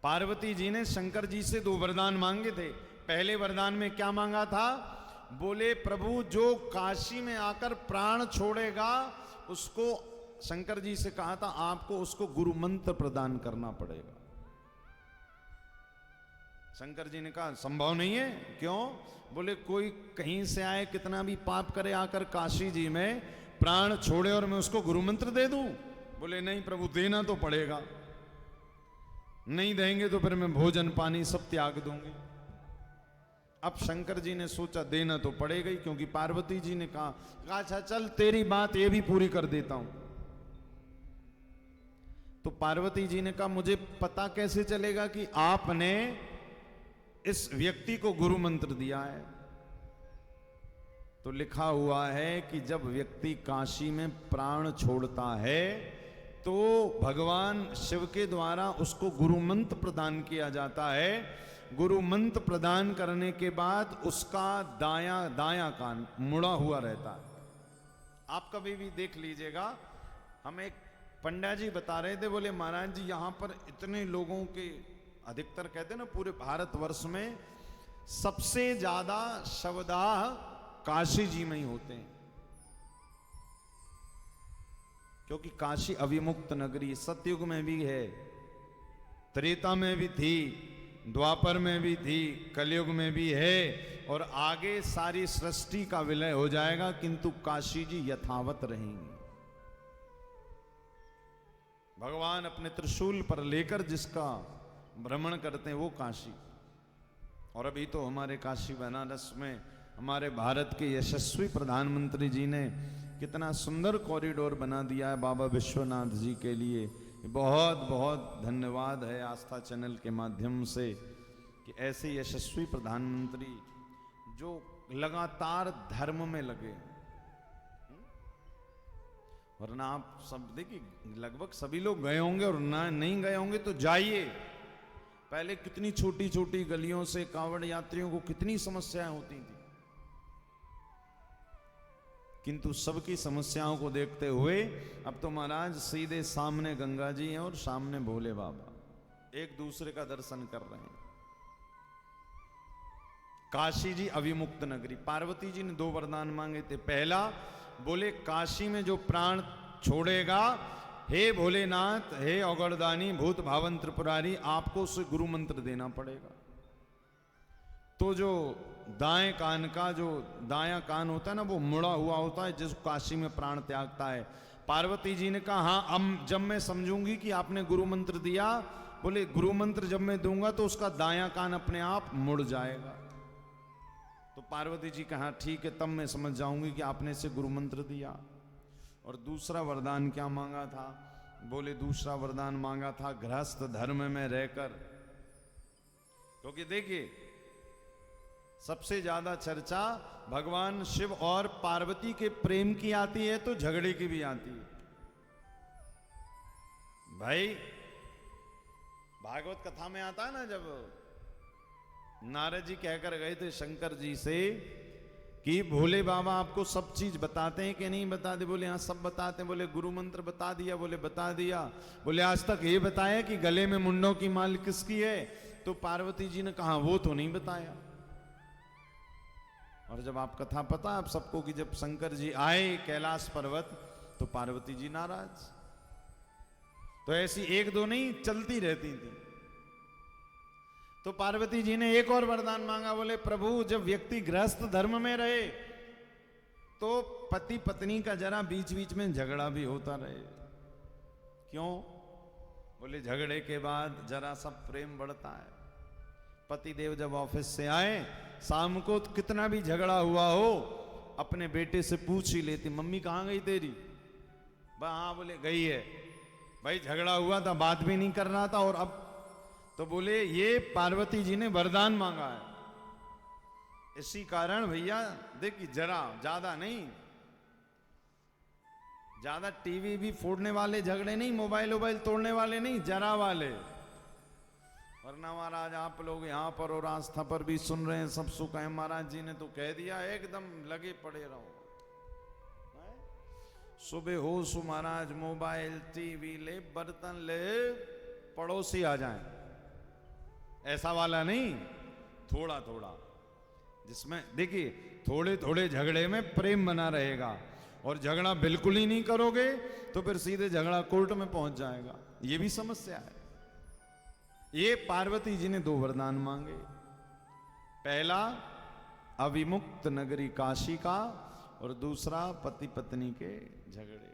पार्वती जी ने शंकर जी से 2 वरदान मांगे थे। पहले वरदान में क्या मांगा था? बोले प्रभु जो काशी में आकर प्राण छोड़ेगा उसको, शंकर जी से कहा था आपको उसको गुरु मंत्र प्रदान करना पड़ेगा। शंकर जी ने कहा संभव नहीं है। क्यों? बोले कोई कहीं से आए कितना भी पाप करे आकर काशी जी में प्राण छोड़े और मैं उसको गुरु मंत्र दे दूं? बोले नहीं प्रभु देना तो पड़ेगा, नहीं देंगे तो फिर मैं भोजन पानी सब त्याग दूंगी। अब शंकर जी ने सोचा देना तो पड़ेगा ही, क्योंकि पार्वती जी ने कहा अच्छा चल तेरी बात ये भी पूरी कर देता हूं। तो पार्वती जी ने कहा मुझे पता कैसे चलेगा कि आपने इस व्यक्ति को गुरु मंत्र दिया है? तो लिखा हुआ है कि जब व्यक्ति काशी में प्राण छोड़ता है तो भगवान शिव के द्वारा उसको गुरु मंत्र प्रदान किया जाता है। गुरु मंत्र प्रदान करने के बाद उसका दायां कान मुड़ा हुआ रहता है। आप कभी भी देख लीजिएगा, हम एक पंडा जी बता रहे थे, बोले महाराज जी यहां पर इतने लोगों के, अधिकतर कहते हैं ना पूरे भारतवर्ष में सबसे ज्यादा शवदाह काशी जी में ही होते हैं, क्योंकि काशी अविमुक्त नगरी सतयुग में भी है, त्रेता में भी थी, द्वापर में भी थी, कलयुग में भी है और आगे सारी सृष्टि का विलय हो जाएगा, किंतु काशी जी यथावत रहेंगी। भगवान अपने त्रिशूल पर लेकर जिसका भ्रमण करते हैं वो काशी। और अभी तो हमारे काशी बनारस में हमारे भारत के यशस्वी प्रधानमंत्री जी ने कितना सुंदर कॉरिडोर बना दिया है बाबा विश्वनाथ जी के लिए। बहुत बहुत धन्यवाद है आस्था चैनल के माध्यम से कि ऐसे यशस्वी प्रधानमंत्री जो लगातार धर्म में लगे। वरना आप सब देखिए लगभग सभी लोग गए होंगे और ना नहीं गए होंगे तो जाइए। पहले कितनी छोटी छोटी गलियों से कांवड़ यात्रियों को कितनी समस्याएं होती थी, किंतु सबकी समस्याओं को देखते हुए अब तो महाराज सीधे सामने गंगा जी हैं और सामने भोले बाबा एक दूसरे का दर्शन कर रहे हैं। काशी जी अविमुक्त नगरी। पार्वती जी ने 2 वरदान मांगे थे। पहला बोले काशी में जो प्राण छोड़ेगा, हे भोलेनाथ, हे औगड़दानी, भूत भावन त्रिपुरारी, आपको उसे गुरु मंत्र देना पड़ेगा। तो जो दाएं कान का जो दायां कान होता है ना वो मुड़ा हुआ होता है जिस काशी में प्राण त्यागता है। पार्वती जी ने कहा हाँ अब जब मैं समझूंगी कि आपने गुरु मंत्र दिया, बोले गुरु मंत्र जब मैं दूंगा तो उसका दायां कान अपने आप मुड़ जाएगा। तो पार्वती जी कहा ठीक है, तब मैं समझ जाऊंगी कि आपने इसे गुरु मंत्र दिया। और दूसरा वरदान क्या मांगा था? बोले दूसरा वरदान मांगा था गृहस्थ धर्म में रहकर। क्योंकि देखिए सबसे ज्यादा चर्चा भगवान शिव और पार्वती के प्रेम की आती है तो झगड़े की भी आती है। भाई भागवत कथा में आता है ना, जब नारद जी कहकर गए थे शंकर जी से कि भोले बाबा आपको सब चीज बताते हैं कि नहीं बताते? बोले हाँ सब बताते हैं। बोले गुरु मंत्र बता दिया? बोले बता दिया। बोले आज तक ये बताया कि गले में मुंडों की माल किसकी है? तो पार्वती जी ने कहा वो तो नहीं बताया। और जब आप कथा पता आप सबको कि जब शंकर जी आए कैलाश पर्वत तो पार्वती जी नाराज। तो ऐसी 1-2 नहीं चलती रहती थी। तो पार्वती जी ने एक और वरदान मांगा। बोले प्रभु जब व्यक्ति गृहस्थ धर्म में रहे तो पति पत्नी का जरा बीच बीच में झगड़ा भी होता रहे। क्यों? बोले झगड़े के बाद जरा सा प्रेम बढ़ता है। पति देव जब ऑफिस से आए शाम को तो कितना भी झगड़ा हुआ हो अपने बेटे से पूछ ही लेती, मम्मी कहाँ गई तेरी? हाँ बोले गई है। भाई झगड़ा हुआ था, बात भी नहीं कर रहा था और अब तो बोले ये पार्वती जी ने वरदान मांगा है। इसी कारण भैया देखिए जरा ज्यादा नहीं, ज्यादा टीवी भी फोड़ने वाले झगड़े नहीं, मोबाइल तोड़ने वाले नहीं, जरा वाले। वरना महाराज आप लोग यहाँ पर और आस्था पर भी सुन रहे हैं सब सुख है। महाराज जी ने तो कह दिया एकदम लगे पड़े रहो। सुबह हो सु महाराज मोबाइल टीवी ले बर्तन ले पड़ोसी आ जाए ऐसा वाला नहीं, थोड़ा थोड़ा, जिसमें देखिए थोड़े थोड़े झगड़े में प्रेम बना रहेगा, और झगड़ा बिल्कुल ही नहीं करोगे तो फिर सीधे झगड़ा कोर्ट में पहुंच जाएगा। ये भी समस्या है। ये पार्वती जी ने 2 वरदान मांगे। पहला अविमुक्त नगरी काशी का, और दूसरा पति पत्नी के झगड़े।